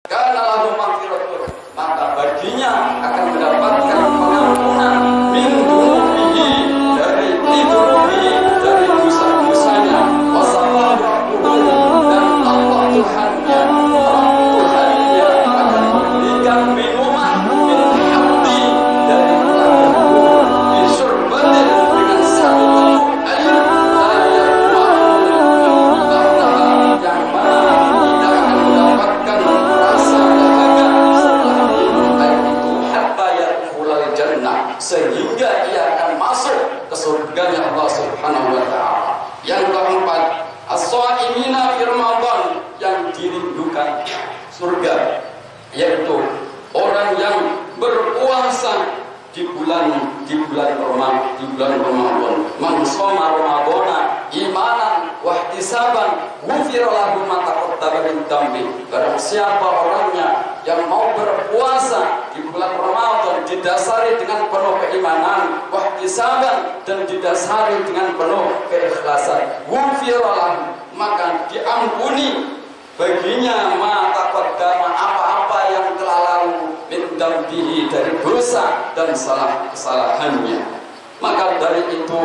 Karena lahu maghfiratun, maka baginya akan mendapatkan pengampunan min dunubihi, dari dunubihi, dari dosa-dosanya, wasafahu, dan Allah Tuhannya akan memberikan minuman min hamdi, dari telaga di surbatin, dengan satu teguk air yang mana tidak akan mendapatkan rasa dahaga setelah minum air itu hatta yadkhulal jannah, sehingga ia akan masuk ke surganya Allah Subhanahu wa taala. Yang keempat, as-shaimina fi Ramadan, yang dirindukan surga, yaitu orang yang berpuasa di bulan Ramadan. Man shoma Ramadana imanan wa ihtisaban ghufira lahu ma taqaddama min dhanbi. Barang siapa orangnya yang mau berpuasa di bulan Ramadan didasari dengan penuh keimanan, wa ihtisaban, dan didasari dengan penuh keikhlasan, ghufira lahu, maka diampuni baginya ma taqaddama, apa-apa yang telah lalu, min dambihi, dari dosa dan kesalahannya. Maka dari itu,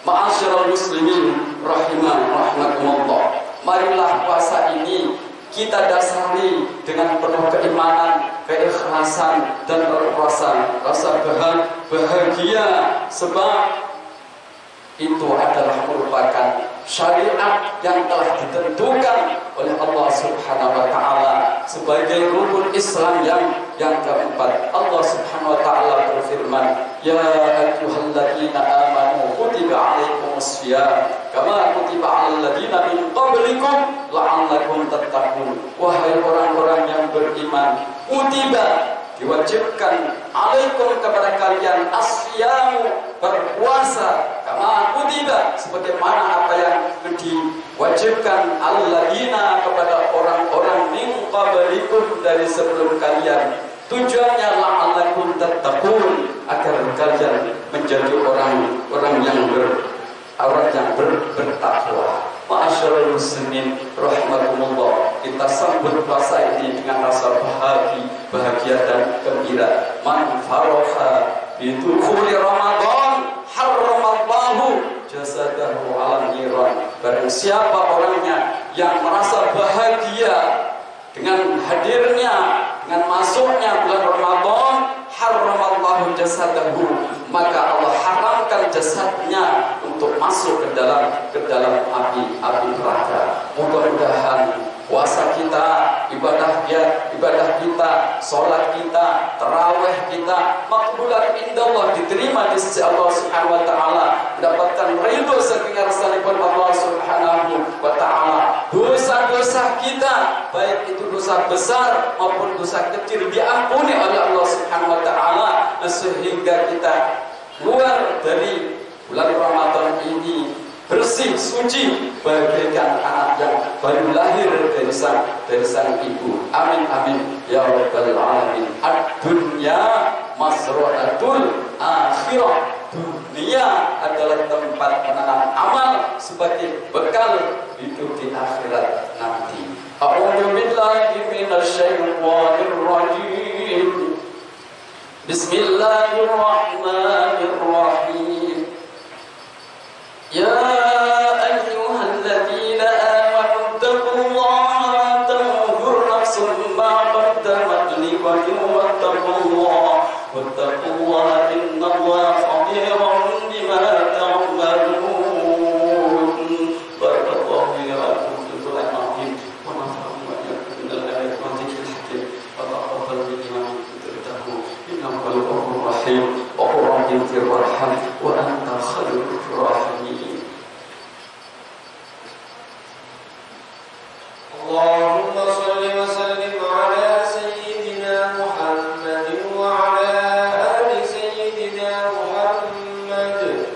ma'asyiral muslimin rahimakumullah, marilah puasa ini kita dasari dengan penuh keimanan, keikhlasan, dan rasa bahagia, sebab itu adalah merupakan syariat yang telah ditentukan oleh Allah Subhanahu wa taala sebagai rukun Islam yang keempat. Allah Subhanahu wa taala berfirman, ya ayyuhalladzina amanu kutiba alaikumusiyam kama kutiba alal ladzina min qablikum la'allakum tattaqun. Wahai orang-orang yang beriman, kutiba, diwajibkan, alaikum, kepada kalian, asyamu, berpuasa, kama kutiba, sebagaimana apa yang diwajibkan, alladzina, kepada orang-orang min qablikum, dari sebelum kalian. Tujuannya la'allakum tattaqun, agar kalian menjadi orang yang bertakwa. Ma'asyiral muslimin rahimakumullah, kita sambut puasa ini dengan rasa bahagia dan gembira. Man faroha bidukhuli Ramadan harramallahu jasadahu ala niran. Barang siapa orangnya yang merasa bahagia dengan hadirnya, dengan masuknya bulan Ramadan, harramallahu jasadahu, maka Allah haramkan jasadnya untuk masuk ke dalam api neraka. Mudah-mudahan puasa kita, ibadah kita, sholat kita, tarawih kita, maqbulan indallah, diterima di sisi Allah Subhanahu wa taala, mendapatkan ridho saking rasulipun Allah Subhanahu wa taala. Dosa-dosa kita, baik itu dosa besar maupun dosa kecil, diampuni oleh Allah Subhanahu wa taala, sehingga kita keluar dari bulan Ramadan ini bersih, suci, bagaikan anak yang baru lahir dari sang ibu. Amin amin ya rabbal alamin. Ad-dunya masra'atul akhirah. Dunia adalah tempat menanam amal sebagai bekal hidup di akhirat nanti. A'udzu billahi minasyaitonir rajim. Bismillahirrahmanirrahim. Ya ayyuhalladzina amanu taqullaha wa tanzur nafsun ma qaddamat lighadin wattaqullaha innallaha khabirun bima ta'malun. Barakallahu fi al-Qur'anil azim wa nafa'ani wa iyyakum bil ayati wa dhikril hakim wa taqabbal minna innahu al-ghafurur rahim wa qur'anil firman wa anta khairur rahimin. Allahumma shalli wa sallim ala sayyidina Muhammad wa ala ali sayyidina Muhammad.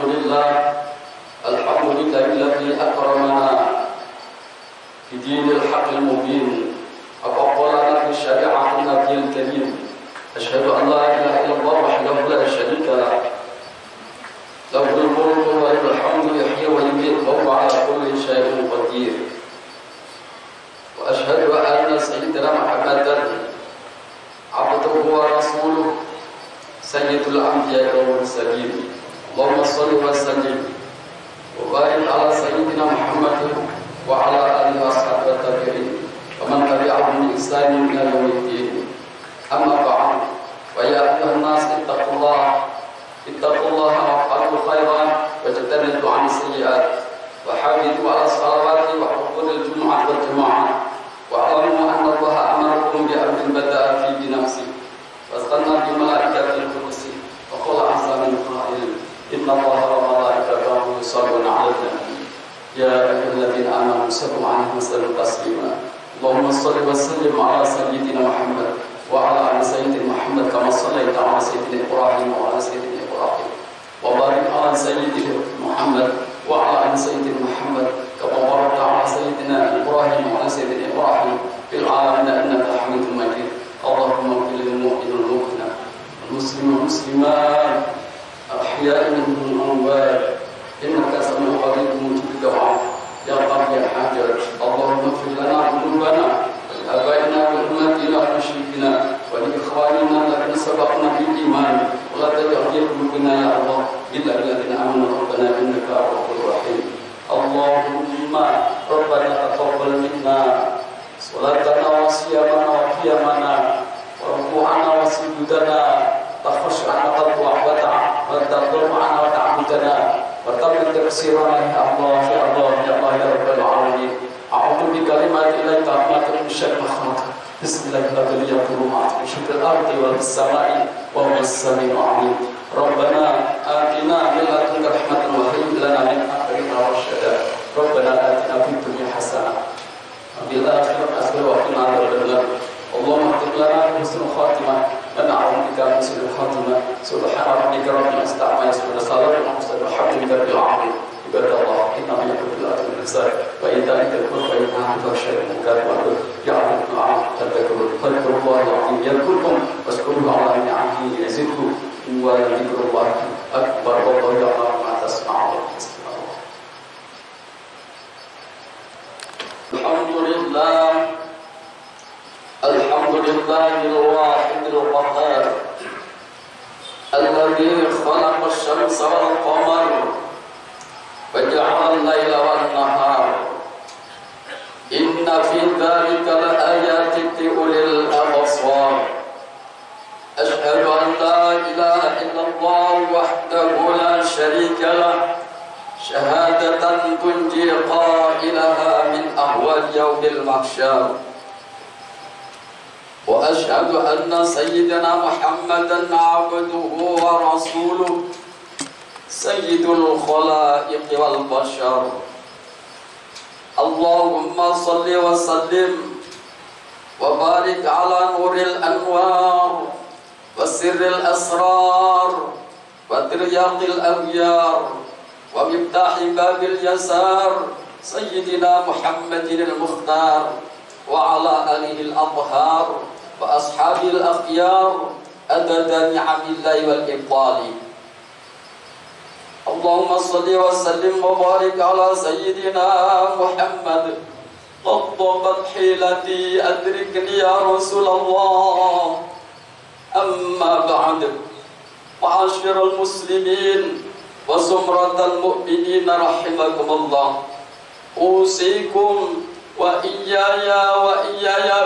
الحمد لله الذي أكرمنا بدين الحق المبين وقبلنا بشريعة النبي الكريم. أشهد أن لا إله إلا الله وحده لا شريك له له الملك وله الحمد يحيي ويميت وهو على كل شيء قدير. وأشهد أن سيدنا محمدا عبده ورسوله سيد الأنبياء والمرسلين. اللهم صل وسلم وبارك على سيدنا محمد وعلى آله وصحبه التابعين ومن تبعهم بإحسان إلى يوم الدين. أما بعد فيا أيها الناس اتقوا الله وافعلوا خيرا واجتنبوا عن السيئات وحافظوا على الصلوات وحضور الجمعة والجماعة واعلموا أن الله أمركم بأمر بدأ فيه بنفسه واستنى بملائكة القدس وقال عز من قائل إن الله وملائكته يصلون على النبي يا أيها الذين آمنوا صلوا عليه وسلموا تسليما. اللهم صل وسلم على سيدنا محمد وعلى آل سيدنا محمد كما صليت على سيدنا إبراهيم وعلى سيدنا إبراهيم وبارك على سيدنا محمد وعلى آل سيدنا محمد كما باركت على سيدنا إبراهيم وعلى سيدنا إبراهيم في العالمين إنك حميد مجيد. اللهم اغفر للمؤمنين والمؤمنات والمسلمين والمسلمات الأحياء منهم الأموات إنك سميع قريب مجيب الدعاء يا قاضي الحاجات. اللهم اغفر لنا ذنوبنا ولآبائنا وأمهاتنا ومشايخنا ولإخواننا الذين سبقونا بالإيمان ولا تجعل في قلوبنا يا الله إلا الذين آمنوا ربنا إنك غفور رحيم. اللهم ربنا تقبل منا صلاتنا وصيامنا وقيامنا وركوعنا وسجودنا تخشعنا وتضرعنا وتعبدنا وتمن تكسيرنا يا الله يا الله يا الله يا رب العالمين. أعوذ بكلمات الله التامات من شر ما خلق. بسم الله الذي يقول ما في الأرض وفي السماء وهو السميع العليم. ربنا آتنا من لدنك رحمة وهيئ لنا من أمرنا رشدا. ربنا آتنا في الدنيا حسنة وفي الآخرة حسنة وقنا عذاب النار. اللهم اكتب لنا بحسن الخاتمة ونعوذ بك من سوء الخاتمة. سبحان ربك رب العزة عما يصفون وسلام على المرسلين والحمد لله رب العالمين. عباد الله إنما يقول بالعدل والإحسان وإيتاء ذي القربى وينهى عن الفحشاء والمنكر والبغي يعظكم لعلكم تذكرون. فاذكروا الله العظيم يذكركم واشكروه على نعمه يزدكم ولذكر الله أكبر والله يعلم ما تصنعون. الحمد لله الواحد القهار الذي خلق الشمس والقمر وجعل الليل والنهار إن في ذلك لآيات لأولي الأبصار. أشهد أن لا إله إلا الله وحده لا شريك له شهادة تنجي قائلها من أهوال يوم المحشر. وأشهد أن سيدنا محمدا عبده ورسوله سيد الخلائق والبشر. اللهم صل وسلم وبارك على نور الأنوار وسر الأسرار وترياق الأغيار ومفتاح باب اليسار سيدنا محمد المختار وعلى آله الأطهار وأصحابه الأخيار عدد نعم الله والإبطال. اللهم صل وسلم وبارك على سيدنا محمد. قد ضاقت حيلتي أدركني يا رسول الله. أما بعد معاشر المسلمين وزمرة المؤمنين رحمكم الله أوصيكم وإياي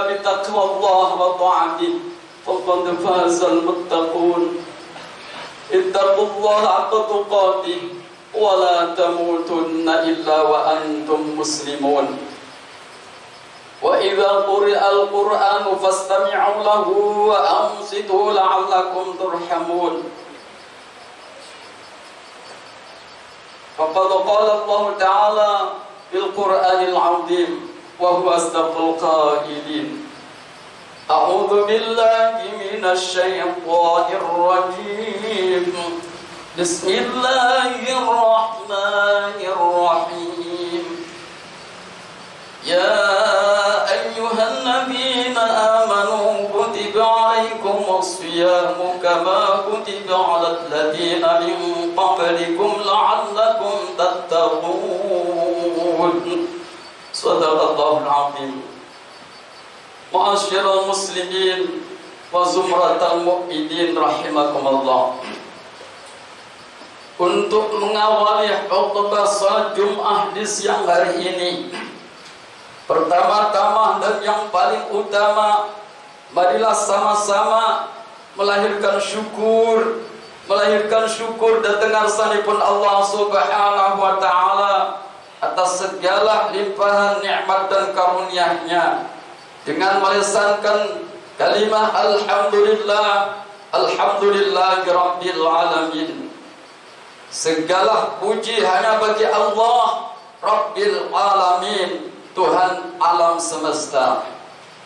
بتقوى الله وطاعته فقد فاز المتقون. اتقوا الله حق تقاته ولا تموتن إلا وأنتم مسلمون. وإذا قرئ القرآن فاستمعوا له وأنصتوا لعلكم ترحمون. فقد قال الله تعالى في القرآن العظيم وهو أصدق القائلين أعوذ بالله من الشيطان الرجيم Bismillahirrahmanirrahim. Ya ayyuhan nabiyina amanu kutiba alaikumus siyamu kama kutiba alal ladzina min qablikum la'allakum tattaqun. Shadaqallahul azim. Ma'asyiral muslimin wa zumratal mu'minin rahimakumullah. Untuk mengawali khutbah salat Jumat di siang hari ini, pertama-tama dan yang paling utama, marilah sama-sama melahirkan syukur datang ngarsanipun Allah Subhanahu wa taala atas segala limpahan nikmat dan karunia-Nya dengan melisankan kalimah alhamdulillahirabbil alamin. Segala puji hanya bagi Allah Rabbil Alamin, Tuhan alam semesta,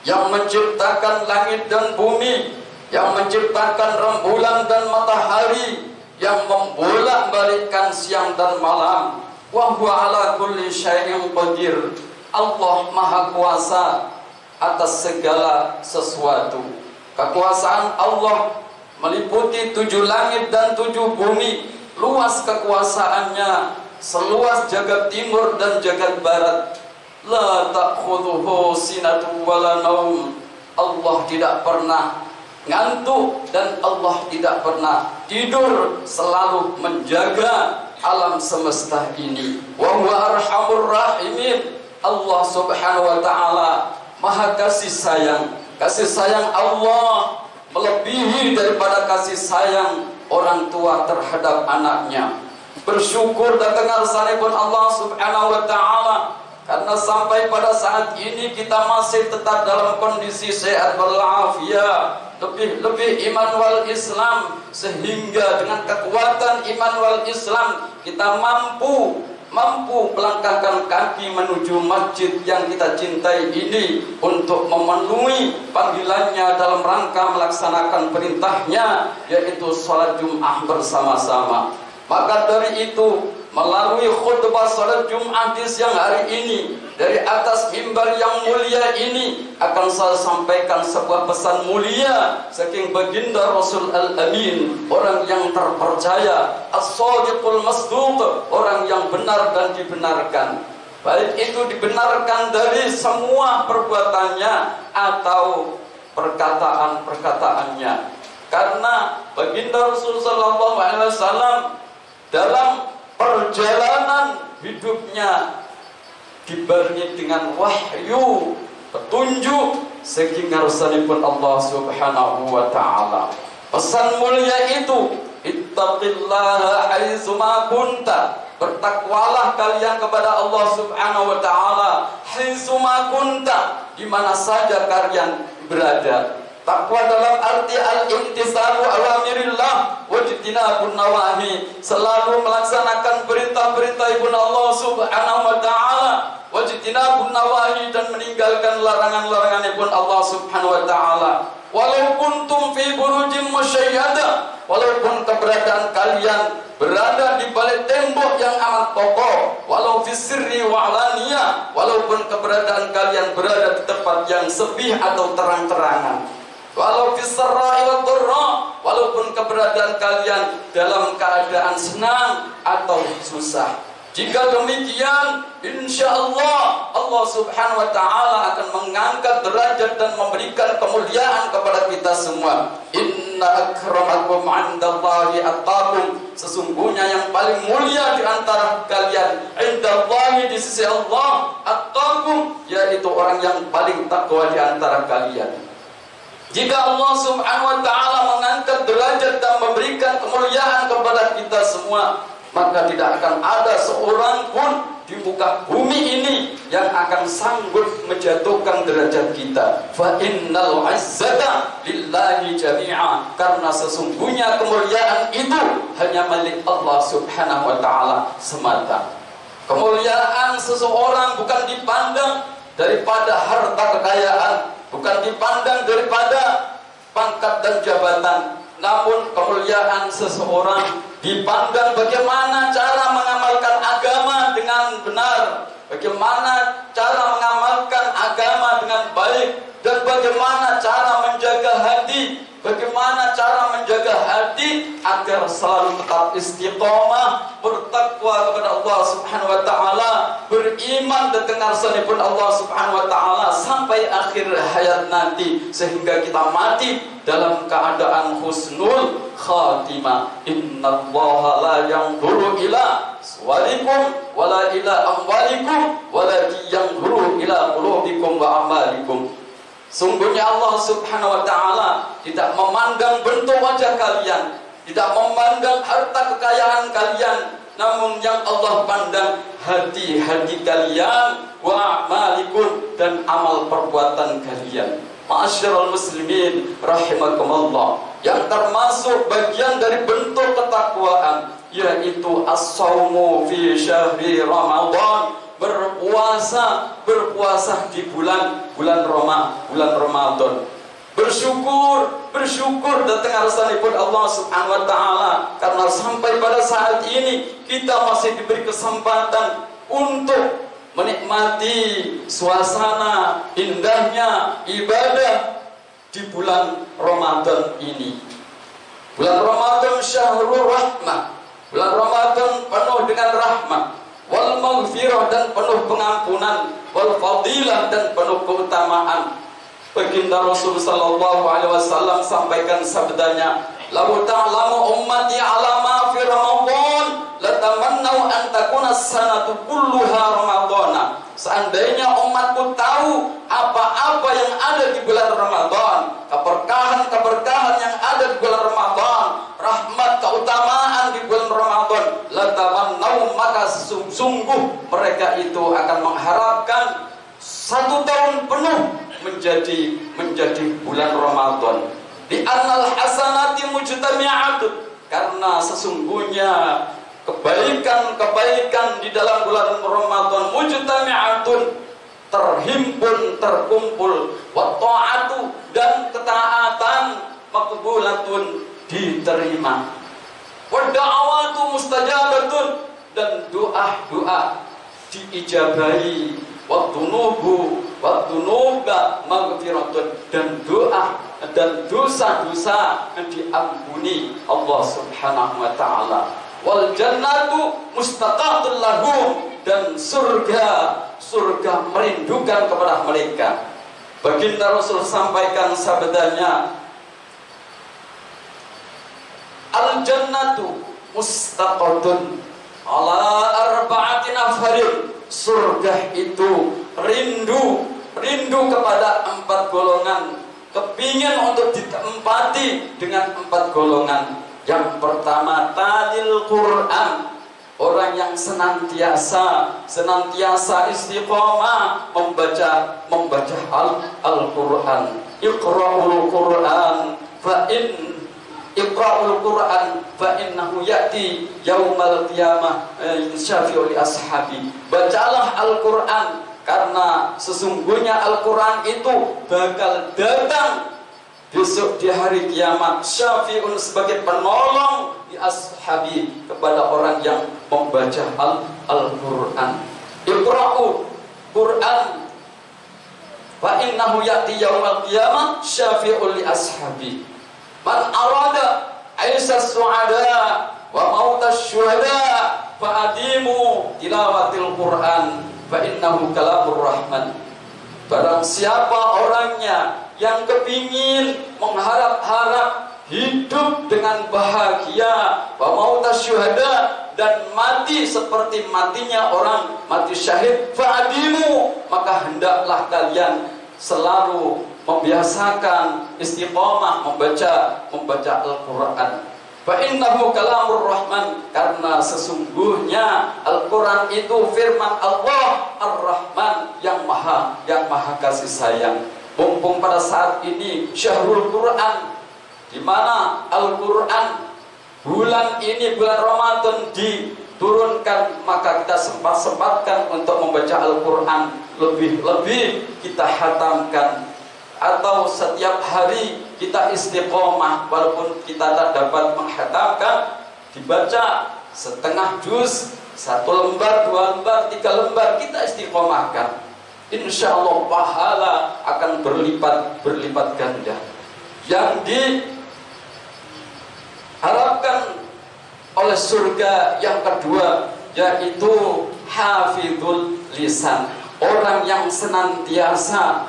yang menciptakan langit dan bumi, yang menciptakan rembulan dan matahari, yang membolak-balikkan siang dan malam. Wa huwa ala kulli syai'in qadir. Allah Maha Kuasa atas segala sesuatu. Kekuasaan Allah meliputi 7 langit dan 7 bumi. Luas kekuasaannya, seluas jagat timur dan jagat barat. La ta'khudhuhu sinatun wala naum. Allah tidak pernah ngantuk dan Allah tidak pernah tidur, selalu menjaga alam semesta ini. Wa huwa arhamur rahimin. Allah Subhanahu wa taala Maha kasih sayang. Kasih sayang Allah melebihi daripada kasih sayang orang tua terhadap anaknya. Bersyukur datang ngarsanipun Allah Subhanahu wa taala karena sampai pada saat ini kita masih tetap dalam kondisi sehat walafiat, lebih iman wal Islam, sehingga dengan kekuatan iman wal Islam kita mampu melangkahkan kaki menuju masjid yang kita cintai ini untuk memenuhi panggilannya dalam rangka melaksanakan perintahnya, yaitu sholat Jumat bersama-sama. Maka dari itu, melalui khutbah sholat Jumat di siang hari ini, dari atas mimbar yang mulia ini akan saya sampaikan sebuah pesan mulia saking baginda Rasul Al-Amin, orang yang terpercaya, as-shadiqul masduq, orang yang benar dan dibenarkan. Baik itu dibenarkan dari semua perbuatannya atau perkataan-perkataannya. Karena baginda Rasul sallallahu alaihi wasallam dalam perjalanan hidupnya dibarengi dengan wahyu, petunjuk saking ngarsanipun Allah Subhanahu wa taala. Pesan mulia itu, ittaqillaha haitsuma kunta. Bertakwalah kalian kepada Allah Subhanahu wa taala haitsuma kunta, di mana saja kalian berada. Takwa dalam arti al-imtisalu awamirillah wajtinabun nawahi, selalu melaksanakan perintah-perintah ibn Allah Subhanahu wa taala, wajtinabun nawahi, dan meninggalkan larangan-larangan ibn Allah Subhanahu wa taala. Walau kuntum fi burujin musyayyada, walaupun keberadaan kalian berada di balik tembok yang amat kokoh, walau fi sirri wa alaniyah, walaupun keberadaan kalian berada di tempat yang sepi atau terang-terangan, walau fi sarra'i wa dharra, walaupun keberadaan kalian dalam keadaan senang atau susah. Jika demikian, insyaallah Allah Subhanahu wa taala akan mengangkat derajat dan memberikan kemuliaan kepada kita semua. Inna akramakum 'indallahi atqakum, sesungguhnya yang paling mulia di antara kalian, 'indallahi, di sisi Allah, atqakum, yaitu orang yang paling takwa di antara kalian. Jika Allah Subhanahu wa taala mengangkat derajat dan memberikan kemuliaan kepada kita semua, maka tidak akan ada seorang pun di muka bumi ini yang akan sanggup menjatuhkan derajat kita. Fa innal 'izzata lillahi jami'a, karena sesungguhnya kemuliaan itu hanya milik Allah Subhanahu wa taala semata. Kemuliaan seseorang bukan dipandang daripada harta kekayaan, bukan dipandang daripada pangkat dan jabatan, namun kemuliaan seseorang dipandang bagaimana cara mengamalkan agama dengan benar, bagaimana cara mengamalkan agama dengan baik, dan bagaimana cara menjaga hati, bagaimana cara menjaga hati agar selalu tetap istiqomah, bertakwa kepada Allah Subhanahu wa taala, beriman dan dengar sanipun Allah Subhanahu wa taala sampai akhir hayat nanti, sehingga kita mati dalam keadaan husnul khatimah. Innallaha la yanzuru ila suwarikum wala ila amwalikum walakin yanzuru ila qulubikum wa amalikum. Sungguhnya Allah Subhanahu wa taala tidak memandang bentuk wajah kalian, tidak memandang harta kekayaan kalian, namun yang Allah pandang hati-hati kalian, wa amalikum, dan amal perbuatan kalian. Ma'asyiral muslimin rahimakumullah, yang termasuk bagian dari bentuk ketakwaan yaitu as-shaumu fi syahri Ramadan, berpuasa di bulan Ramadan. Bersyukur datang arasanipun Allah Subhanahu wa taala, karena sampai pada saat ini kita masih diberi kesempatan untuk menikmati suasana indahnya ibadah di bulan Ramadan ini. Bulan Ramadan syahrul rahmah, bulan Ramadan penuh dengan rahmat, wal maghfirah, dan penuh pengampunan, wal fadilah, dan penuh keutamaan. Baginda Rasul sallallahu alaihi wasallam sampaikan sabdanya, "Lau ta'lamu ummati 'ala ma fi Ramadan, latamannau an takuna as-sanatu kulluha Ramadana." Seandainya umatku tahu apa-apa yang ada di bulan Ramadan, keberkahan yang ada di bulan Ramadan, rahmat, keutamaan di bulan Ramadan, latamannau, maka sungguh mereka itu akan mengharapkan 1 tahun penuh menjadi bulan Ramadan. Di annal hasanati mujtami'atun, karena sesungguhnya kebaikan di dalam bulan Ramadan mujtami'atun, terkumpul, wa ta'atu, dan ketaatan maqbulatun, diterima, wa da'awatu mustajabatun, dan doa diijabahi, wa dunuba maghfiratun, dan doa dan dosa-dosa diampuni Allah Subhanahu wa taala. Wal jannatu mustaqatul lahum, dan surga merindukan kepada mereka. Baginda Rasul sampaikan sabdanya, al jannatu mustaqatun ala arba'ati nafarin, surga itu rindu kepada 4 golongan, kepingin untuk ditempati dengan 4 golongan. Yang pertama, talil Quran, orang yang senantiasa istiqomah membaca Al-Quran. Iqra'ul Quran fa innahu ya'ti yaumal qiyamah syafi'u li ashabi. Bacalah Al-Quran, karena sesungguhnya Al-Quran itu bakal datang besok di hari kiamat, syafi'un, sebagai penolong di ashabi, kepada orang yang membaca Al-Quran. Iqra'u Quran fa innahu ya'ti yaumal qiyamah syafi'u li ashabi. Man arada aisas su'ada wa mautas syuhada fa'adimu tilawatil Quran fa innahu kalamur rahman. Barang siapa orangnya yang kepingin mengharap-harap hidup dengan bahagia, wa mautas syuhada, dan mati seperti matinya orang mati syahid, fa'adimu, maka hendaklah kalian selalu membiasakan istiqomah membaca Al-Quran. Fa innahu kalamur rahman, karena sesungguhnya Al-Quran itu firman Allah Ar-Rahman, yang maha kasih sayang. Mumpung pada saat ini syahrul Quran, di mana Al-Quran bulan ini, bulan Ramadan, diturunkan, maka kita sempatkan untuk membaca Al-Quran, lebih kita hatamkan, atau setiap hari kita istiqomah, walaupun kita tak dapat menghatamkan, dibaca setengah juz, 1 lembar, 2 lembar, 3 lembar, kita istiqomahkan. Insya Allah pahala akan berlipat ganda. Yang diharapkan oleh surga yang kedua yaitu hafizul lisan, orang yang senantiasa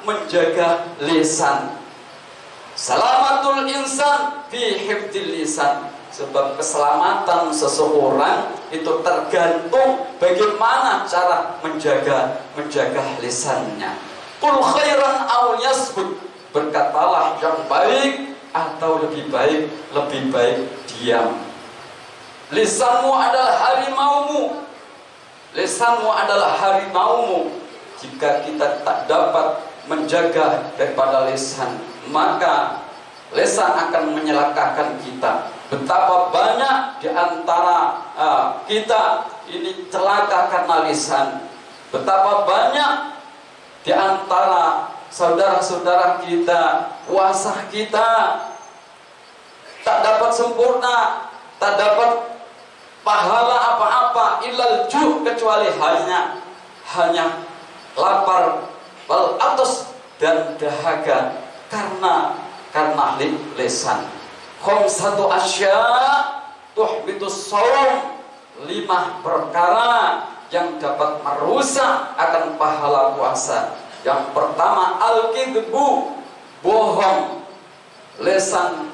menjaga lisan. Salamatul insan fi hifdzil lisan, sebab keselamatan seseorang itu tergantung bagaimana cara menjaga lisannya. Qul khairan aw yasbut, berkatalah yang baik atau lebih baik diam. Lisanmu adalah harimaumu. Lisanmu adalah harimaumu. Jika kita tak dapat menjaga daripada lisan, maka lisan akan menyelakakan kita. Betapa banyak di antara kita ini celaka karena lisan. Betapa banyak di antara saudara-saudara kita, puasa kita tak dapat sempurna, tak dapat pahala apa-apa illal ju', kecuali hanya lapar, wal atas dan dahaga karena lisan. Khamsatu asya tuhbitus shaum, 5 perkara yang dapat merusak akan pahala puasa. Yang pertama al-kidbu, bohong. Lisan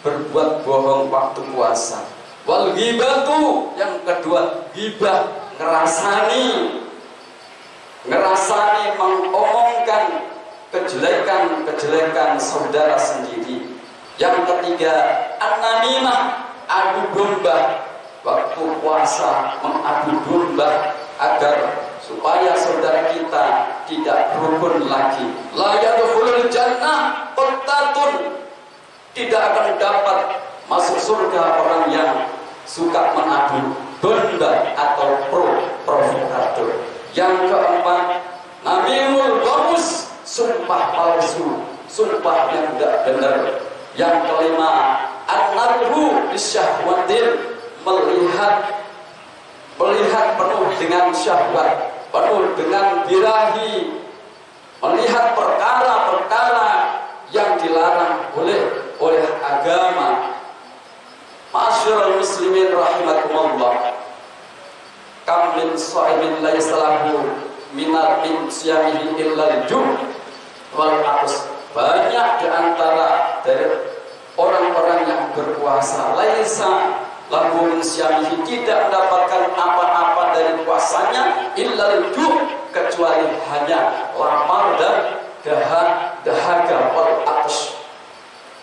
berbuat bohong waktu puasa. Wal ghibatu, yang kedua ghibah, ngerasani mengomongkan kejelekan saudara sendiri. Yang ketiga an-namimah, adu domba. Waktu puasa mengadu domba agar supaya saudara kita tidak rukun lagi. La yadkhulul jannah qattatun, tidak akan dapat masuk surga orang yang suka mengadu domba atau provokator. Yang keempat namimul ghamus, sumpah palsu, sumpah yang tidak benar. Yang kelima an-nadhu bisyahwatin, melihat penuh dengan syahwat, penuh dengan birahi, melihat perkara-perkara yang dilarang oleh agama. Ma'asyiral muslimin rahimakumullah, kam min sha'imin la yasalahu min siyamihi illa al-ju' wal atas. Banyak di antara dari orang-orang yang berpuasa laisa lahu min siyamihi, tidak mendapatkan apa-apa dari puasanya illa al-ju', kecuali hanya lapar dan dahaga wal atas.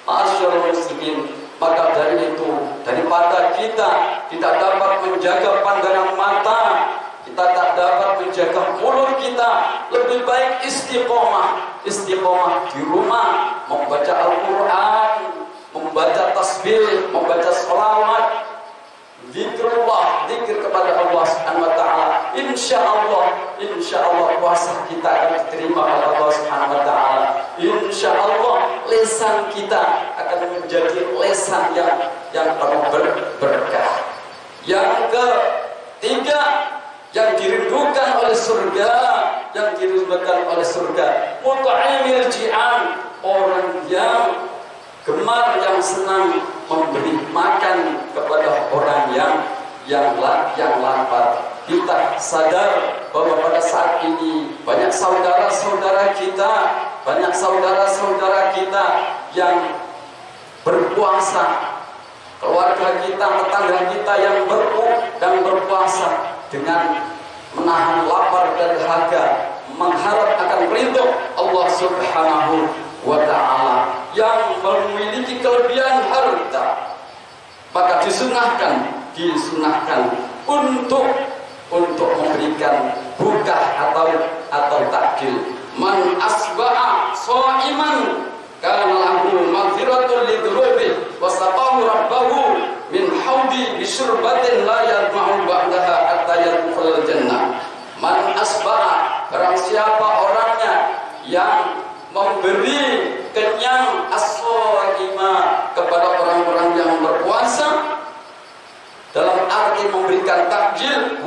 Ma'asyiral muslimin, maka dari itu, daripada kita tidak dapat menjaga pandangan mata, kita tak dapat menjaga mulut kita, lebih baik istiqomah di rumah, membaca Al-Quran, membaca tasbih, membaca sholawat, zikrullah, zikir kepada Allah Subhanahu wa taala. Insya Allah puasa kita akan diterima oleh Allah Subhanahu wa taala. Insya Allah lisan kita akan menjadi lisan yang penuh berkah. Yang ketiga yang dirindukan oleh surga, mut'imil ji'an, orang yang gemar, yang senang memberi makan kepada orang yang lapar. Kita sadar bahwa pada saat ini banyak saudara-saudara kita yang berpuasa, keluarga kita, tetangga kita yang berpuasa dengan menahan lapar dan dahaga, mengharap akan ridho Allah Subhanahu wa ta'ala, yang memiliki kelebihan harta, maka disunahkan untuk memberikan bukah atau takjil. Man asba'a sha'iman kana lahu maghfiratun lidzunubi wa saqahu rabbahu min haudi bisyurbatin la yadma'u ba'daha hatta yadkhulul jannah. Man asba'a, barang siapa orangnya yang memberi kenyang as-shaima kepada orang-orang yang berpuasa, Injil